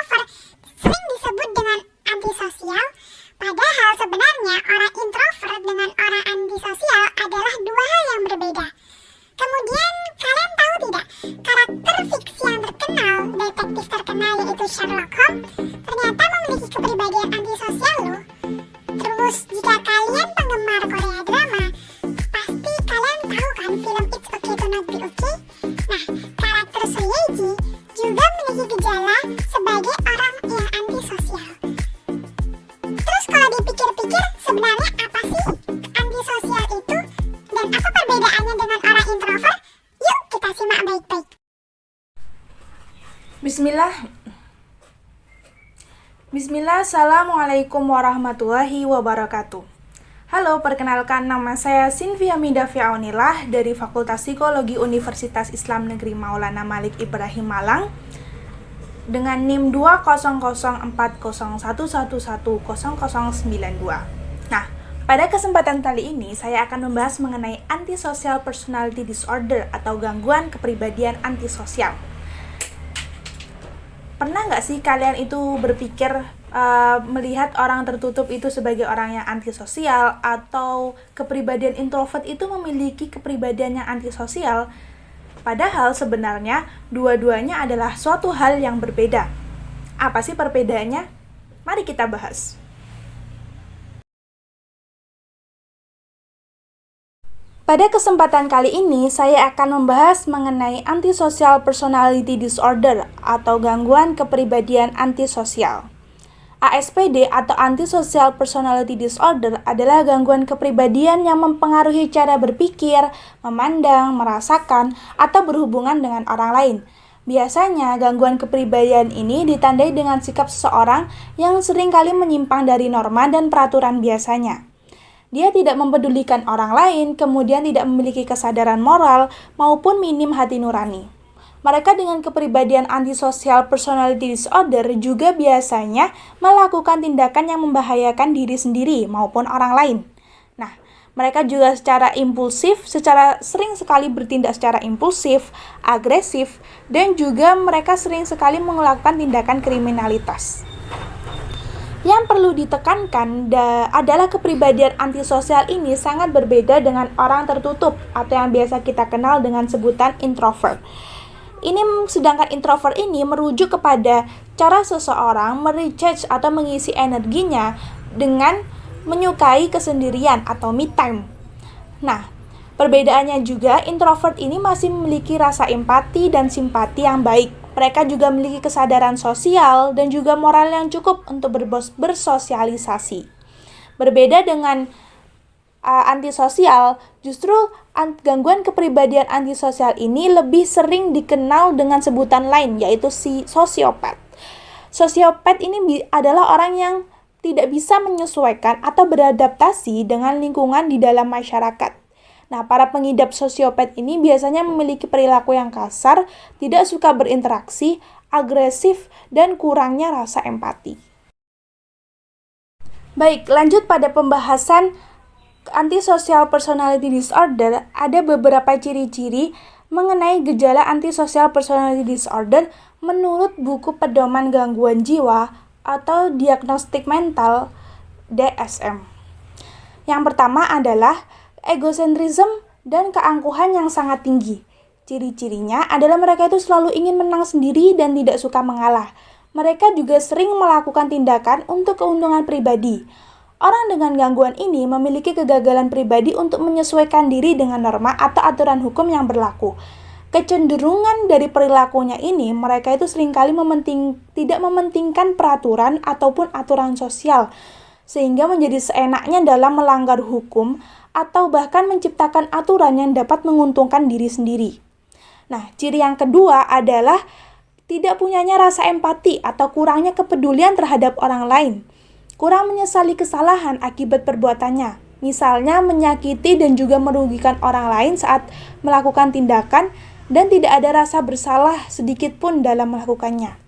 introvert sering disebut dengan antisosial, padahal sebenarnya orang introvert dengan orang antisosial adalah dua hal yang berbeda. Kemudian kalian tahu tidak, karakter fiksi yang terkenal, detektif terkenal yaitu Sherlock Holmes, ternyata memiliki kepribadian antisosial loh. Terus jika kalian penggemar Korea drama, pasti kalian tahu kan film It's Okay to Not Be Okay? Nah, karakter So Ye-ji juga memiliki gejala sebagai orang yang antisosial. Terus kalau dipikir-pikir, sebenarnya apa sih antisosial itu? Dan apa perbedaannya dengan orang introvert? Yuk kita simak baik-baik. Bismillah, Assalamualaikum warahmatullahi wabarakatuh. Halo, perkenalkan nama saya Sinfi Hamidah Fiaunillah dari Fakultas Psikologi Universitas Islam Negeri Maulana Malik Ibrahim Malang dengan NIM 2004011110092. Nah, pada kesempatan kali ini saya akan membahas mengenai antisocial personality disorder atau gangguan kepribadian antisosial. Pernah nggak sih kalian itu berpikir melihat orang tertutup itu sebagai orang yang antisosial, atau kepribadian introvert itu memiliki kepribadian yang antisosial? Padahal sebenarnya dua-duanya adalah suatu hal yang berbeda. Apa sih perbedaannya? Mari kita bahas. Pada kesempatan kali ini, saya akan membahas mengenai antisocial personality disorder atau gangguan kepribadian antisosial. ASPD atau antisocial personality disorder adalah gangguan kepribadian yang mempengaruhi cara berpikir, memandang, merasakan, atau berhubungan dengan orang lain. Biasanya, gangguan kepribadian ini ditandai dengan sikap seseorang yang seringkali menyimpang dari norma dan peraturan biasanya. Dia tidak mempedulikan orang lain, kemudian tidak memiliki kesadaran moral maupun minim hati nurani. Mereka dengan kepribadian antisocial personality disorder juga biasanya melakukan tindakan yang membahayakan diri sendiri maupun orang lain. Nah, mereka juga secara sering sekali bertindak secara impulsif, agresif, dan juga mereka sering sekali melakukan tindakan kriminalitas. Yang perlu ditekankan adalah kepribadian antisosial ini sangat berbeda dengan orang tertutup atau yang biasa kita kenal dengan sebutan introvert. Sedangkan introvert ini merujuk kepada cara seseorang merecharge atau mengisi energinya dengan menyukai kesendirian atau me time. Nah, perbedaannya juga introvert ini masih memiliki rasa empati dan simpati yang baik. Mereka juga memiliki kesadaran sosial dan juga moral yang cukup untuk bersosialisasi. Berbeda dengan antisosial, justru gangguan kepribadian antisosial ini lebih sering dikenal dengan sebutan lain, yaitu sosiopat. Sosiopat ini adalah orang yang tidak bisa menyesuaikan atau beradaptasi dengan lingkungan di dalam masyarakat. Nah, para pengidap sosiopat ini biasanya memiliki perilaku yang kasar, tidak suka berinteraksi, agresif, dan kurangnya rasa empati. Baik, lanjut pada pembahasan antisocial personality disorder. Ada beberapa ciri-ciri mengenai gejala antisocial personality disorder menurut buku pedoman gangguan jiwa atau diagnostik mental DSM. Yang pertama adalah egosentrism dan keangkuhan yang sangat tinggi. Ciri-cirinya adalah mereka itu selalu ingin menang sendiri dan tidak suka mengalah. Mereka juga sering melakukan tindakan untuk keuntungan pribadi. Orang dengan gangguan ini memiliki kegagalan pribadi untuk menyesuaikan diri dengan norma atau aturan hukum yang berlaku. Kecenderungan dari perilakunya ini, mereka itu seringkali tidak mementingkan peraturan ataupun aturan sosial, sehingga menjadi seenaknya dalam melanggar hukum atau bahkan menciptakan aturan yang dapat menguntungkan diri sendiri. Nah, ciri yang kedua adalah tidak punyanya rasa empati atau kurangnya kepedulian terhadap orang lain. Kurang menyesali kesalahan akibat perbuatannya, misalnya menyakiti dan juga merugikan orang lain saat melakukan tindakan dan tidak ada rasa bersalah sedikit pun dalam melakukannya.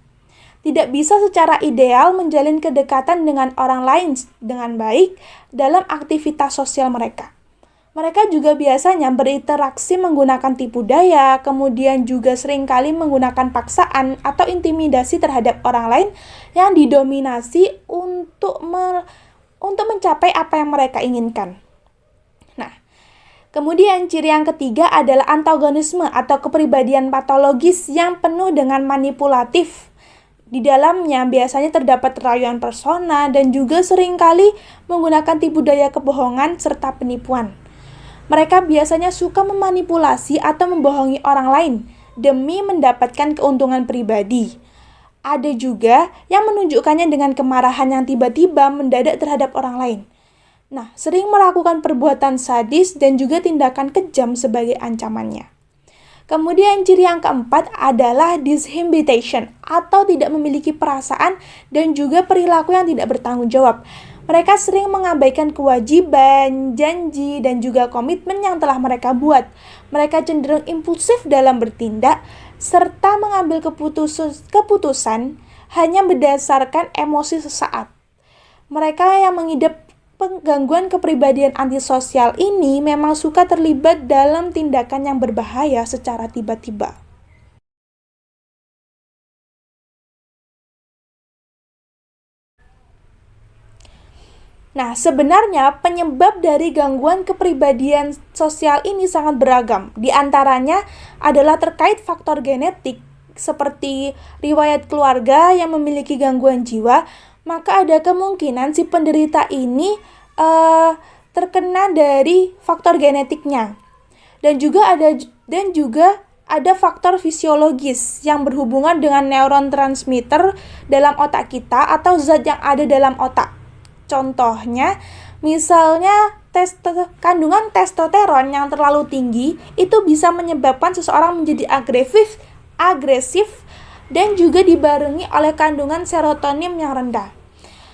Tidak bisa secara ideal menjalin kedekatan dengan orang lain dengan baik dalam aktivitas sosial mereka. Mereka juga biasanya berinteraksi menggunakan tipu daya, kemudian juga seringkali menggunakan paksaan atau intimidasi terhadap orang lain yang didominasi untuk mencapai apa yang mereka inginkan. Nah, kemudian ciri yang ketiga adalah antagonisme atau kepribadian patologis yang penuh dengan manipulatif. Di dalamnya biasanya terdapat rayuan persona dan juga seringkali menggunakan tipu daya kebohongan serta penipuan. Mereka biasanya suka memanipulasi atau membohongi orang lain demi mendapatkan keuntungan pribadi. Ada juga yang menunjukkannya dengan kemarahan yang tiba-tiba mendadak terhadap orang lain. Nah, sering melakukan perbuatan sadis dan juga tindakan kejam sebagai ancamannya. Kemudian ciri yang keempat adalah disinhibition atau tidak memiliki perasaan dan juga perilaku yang tidak bertanggung jawab. Mereka sering mengabaikan kewajiban, janji, dan juga komitmen yang telah mereka buat. Mereka cenderung impulsif dalam bertindak, serta mengambil keputusan hanya berdasarkan emosi sesaat. Mereka yang mengidap gangguan kepribadian antisosial ini memang suka terlibat dalam tindakan yang berbahaya secara tiba-tiba. Nah, sebenarnya penyebab dari gangguan kepribadian sosial ini sangat beragam. Di antaranya adalah terkait faktor genetik, seperti riwayat keluarga yang memiliki gangguan jiwa, maka ada kemungkinan si penderita ini terkena dari faktor genetiknya. Dan juga ada faktor fisiologis yang berhubungan dengan neurotransmitter dalam otak kita atau zat yang ada dalam otak. Contohnya, misalnya kandungan testosteron yang terlalu tinggi itu bisa menyebabkan seseorang menjadi agresif dan juga dibarengi oleh kandungan serotonin yang rendah.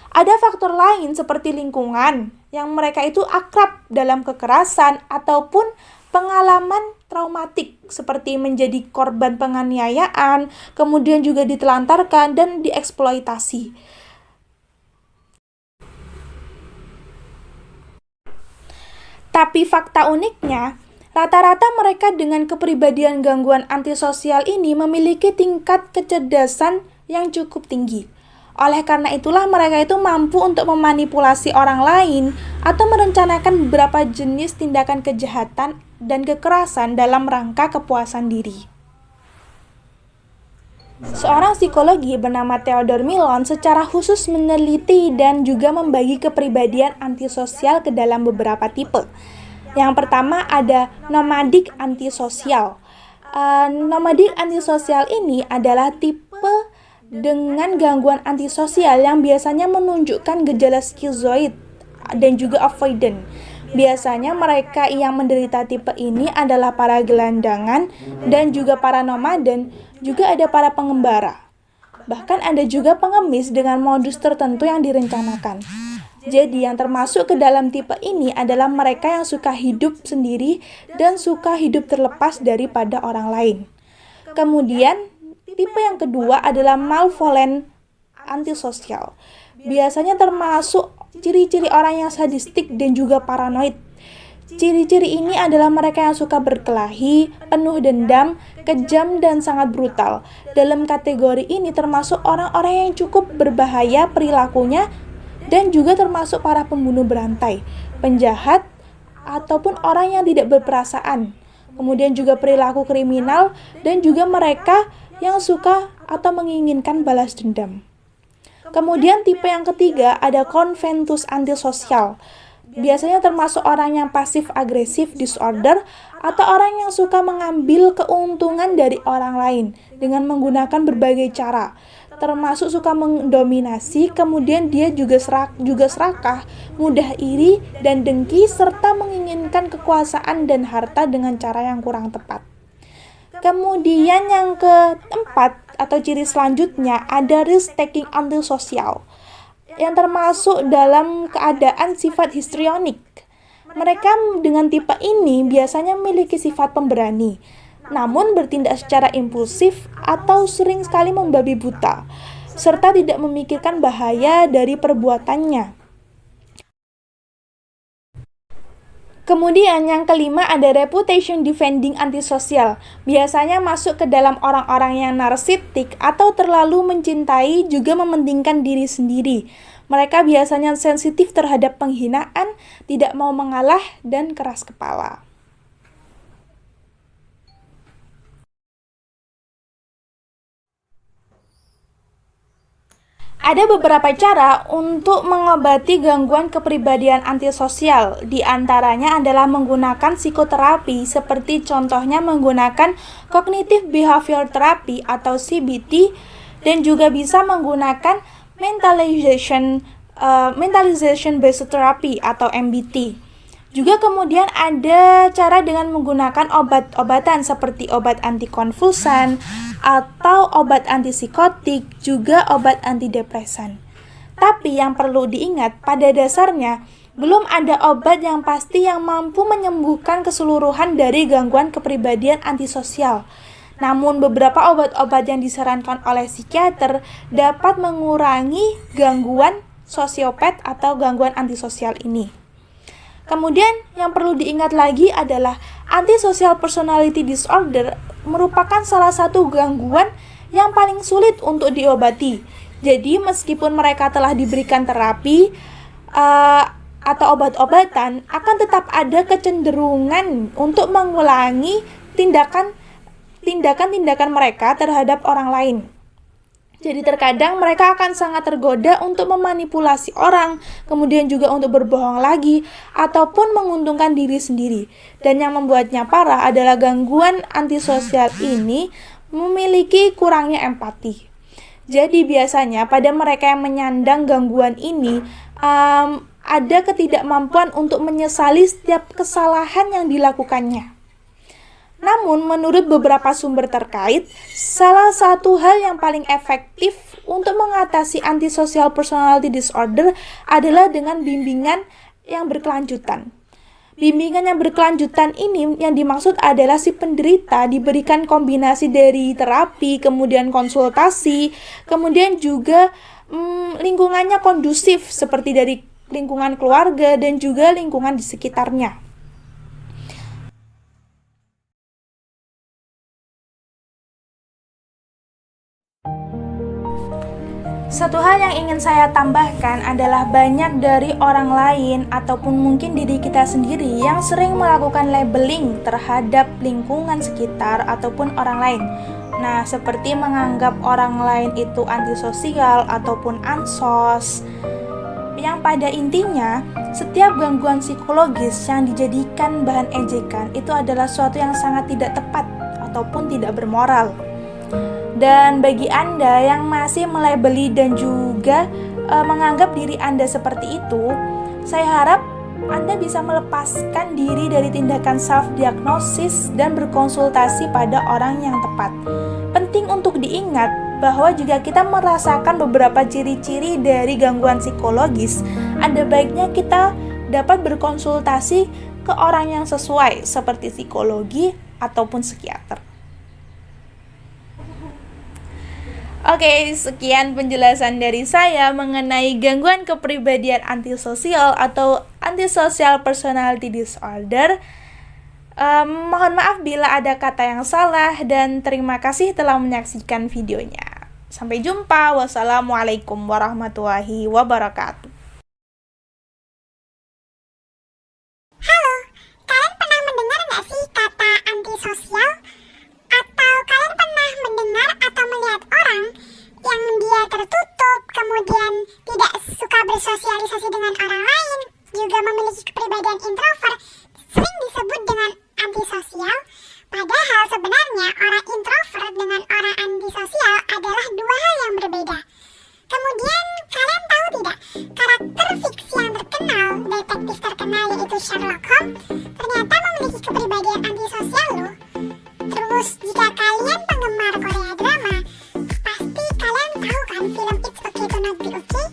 Ada faktor lain seperti lingkungan yang mereka itu akrab dalam kekerasan ataupun pengalaman traumatik seperti menjadi korban penganiayaan, kemudian juga ditelantarkan dan dieksploitasi. Tapi fakta uniknya, rata-rata mereka dengan kepribadian gangguan antisosial ini memiliki tingkat kecerdasan yang cukup tinggi. Oleh karena itulah mereka itu mampu untuk memanipulasi orang lain atau merencanakan beberapa jenis tindakan kejahatan dan kekerasan dalam rangka kepuasan diri. Seorang psikologi bernama Theodore Millon secara khusus meneliti dan juga membagi kepribadian antisosial ke dalam beberapa tipe. Yang pertama ada nomadic antisosial. Nomadic antisosial ini adalah tipe dengan gangguan antisosial yang biasanya menunjukkan gejala skizoid dan juga avoidant. Biasanya mereka yang menderita tipe ini adalah para gelandangan dan juga para nomaden, juga ada para pengembara. Bahkan ada juga pengemis dengan modus tertentu yang direncanakan. Jadi yang termasuk ke dalam tipe ini adalah mereka yang suka hidup sendiri dan suka hidup terlepas daripada orang lain. Kemudian tipe yang kedua adalah malevolent antisosial. Biasanya termasuk ciri-ciri orang yang sadistik dan juga paranoid. Ciri-ciri ini adalah mereka yang suka berkelahi, penuh dendam, kejam, dan sangat brutal. Dalam kategori ini termasuk orang-orang yang cukup berbahaya perilakunya dan juga termasuk para pembunuh berantai, penjahat, ataupun orang yang tidak berperasaan. Kemudian juga perilaku kriminal dan juga mereka yang suka atau menginginkan balas dendam. Kemudian tipe yang ketiga ada conventus antisosial. Biasanya termasuk orang yang pasif-agresif disorder atau orang yang suka mengambil keuntungan dari orang lain dengan menggunakan berbagai cara. Termasuk suka mendominasi, kemudian dia juga serakah, mudah iri dan dengki, serta menginginkan kekuasaan dan harta dengan cara yang kurang tepat. Kemudian yang keempat atau ciri selanjutnya ada risk-taking antisosial yang termasuk dalam keadaan sifat histrionik. Mereka dengan tipe ini biasanya memiliki sifat pemberani, namun bertindak secara impulsif atau sering sekali membabi buta, serta tidak memikirkan bahaya dari perbuatannya. Kemudian yang kelima ada reputation defending antisosial. Biasanya masuk ke dalam orang-orang yang narsistik atau terlalu mencintai juga mementingkan diri sendiri. Mereka biasanya sensitif terhadap penghinaan, tidak mau mengalah, dan keras kepala. Ada beberapa cara untuk mengobati gangguan kepribadian antisosial. Di antaranya adalah menggunakan psikoterapi, seperti contohnya menggunakan cognitive behavior therapy atau CBT, dan juga bisa menggunakan mentalization based therapy atau MBT. Juga kemudian ada cara dengan menggunakan obat-obatan seperti obat antikonvulsan atau obat antipsikotik, juga obat antidepresan. Tapi yang perlu diingat, pada dasarnya belum ada obat yang pasti yang mampu menyembuhkan keseluruhan dari gangguan kepribadian antisosial. Namun beberapa obat-obat yang disarankan oleh psikiater dapat mengurangi gangguan sosiopat atau gangguan antisosial ini. Kemudian yang perlu diingat lagi adalah antisocial personality disorder merupakan salah satu gangguan yang paling sulit untuk diobati. Jadi meskipun mereka telah diberikan terapi atau obat-obatan, akan tetap ada kecenderungan untuk mengulangi tindakan-tindakan mereka terhadap orang lain. Jadi terkadang mereka akan sangat tergoda untuk memanipulasi orang, kemudian juga untuk berbohong lagi, ataupun menguntungkan diri sendiri. Dan yang membuatnya parah adalah gangguan antisosial ini memiliki kurangnya empati. Jadi biasanya pada mereka yang menyandang gangguan ini, ada ketidakmampuan untuk menyesali setiap kesalahan yang dilakukannya. Namun, menurut beberapa sumber terkait, salah satu hal yang paling efektif untuk mengatasi antisocial personality disorder adalah dengan bimbingan yang berkelanjutan. Bimbingan yang berkelanjutan ini yang dimaksud adalah si penderita diberikan kombinasi dari terapi, kemudian konsultasi, kemudian juga lingkungannya kondusif seperti dari lingkungan keluarga dan juga lingkungan di sekitarnya. Satu hal yang ingin saya tambahkan adalah banyak dari orang lain ataupun mungkin diri kita sendiri yang sering melakukan labeling terhadap lingkungan sekitar ataupun orang lain. Nah, seperti menganggap orang lain itu antisosial ataupun ansos. Yang pada intinya, setiap gangguan psikologis yang dijadikan bahan ejekan itu adalah suatu yang sangat tidak tepat ataupun tidak bermoral. Dan bagi Anda yang masih melabeli dan juga menganggap diri Anda seperti itu, saya harap Anda bisa melepaskan diri dari tindakan self-diagnosis dan berkonsultasi pada orang yang tepat. Penting untuk diingat bahwa jika kita merasakan beberapa ciri-ciri dari gangguan psikologis, ada baiknya kita dapat berkonsultasi ke orang yang sesuai seperti psikologi ataupun psikiater. Oke, sekian penjelasan dari saya mengenai gangguan kepribadian antisosial atau antisocial personality disorder. Mohon maaf bila ada kata yang salah dan terima kasih telah menyaksikan videonya. Sampai jumpa. Wassalamualaikum warahmatullahi wabarakatuh. Halo, kalian pernah mendengar nggak sih kata antisosial? Atau kalian pernah mendengar atau melihat orang yang dia tertutup, kemudian tidak suka bersosialisasi dengan orang lain, juga memiliki kepribadian introvert, sering disebut dengan antisosial? Padahal sebenarnya orang introvert dengan orang antisosial adalah dua hal yang berbeda. Kemudian kalian tahu tidak, karakter fiksi yang terkenal, detektif terkenal yaitu Sherlock Holmes, ternyata memiliki kepribadian antisosial loh. Terus jika kalian penggemar Korea drama, pasti kalian tahu kan film It's Okay to Not Be Okay?